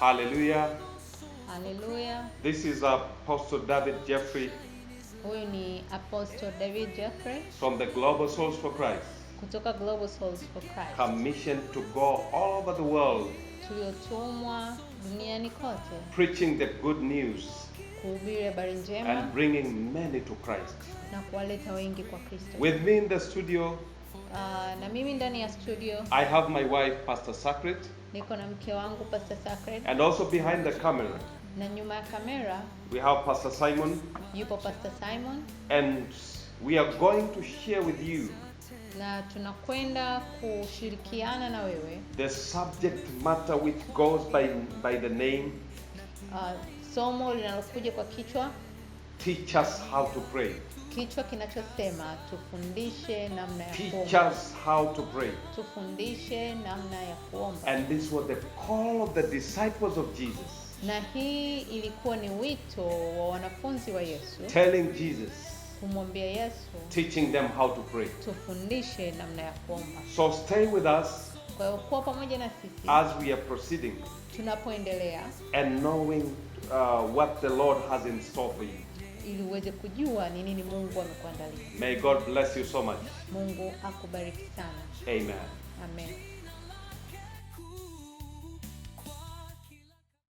Hallelujah. Hallelujah. This is Apostle David Jeffrey Huyu ni Apostle David Jeffrey from the Global Souls for Christ, kutoka Global Souls for Christ, commissioned to go all over the world tuliotumwa duniani kote preaching the good news kuhubiri habari njema and bringing many to Christ. na kuwaleta wengi kwa Kristo. With me in the studio, Na mimi ndani ya studio I have my wife, Pastor Sacred, niko na mke wangu Pastor Sacred, and also behind the camera, na nyuma ya kamera we have Pastor Simon, yupo Pastor Simon, and we are going to share with you na tunakwenda kushirikiana na wewe the subject matter which goes by the name somo linalokuja kwa kichwa Teach Us How to Pray. Kichwa kinachosema tufundishe namna ya Teach kuomba. us how to pray. Tufundishe namna ya kuomba. And this was the call of the disciples of Jesus, Na hii ilikuwa ni wito wa wanafunzi wa Yesu telling Jesus, kumwambia Yesu teaching them how to pray. tufundishe namna ya kuomba. So stay with us Kwa hiyo kuwa pamoja na sisi as we are proceeding tunapoendelea, and knowing what the Lord has in store for you. ili uweze kujua ni nini Mungu amekuandalia. May God bless you so much. Mungu akubariki sana. Amen. Amen.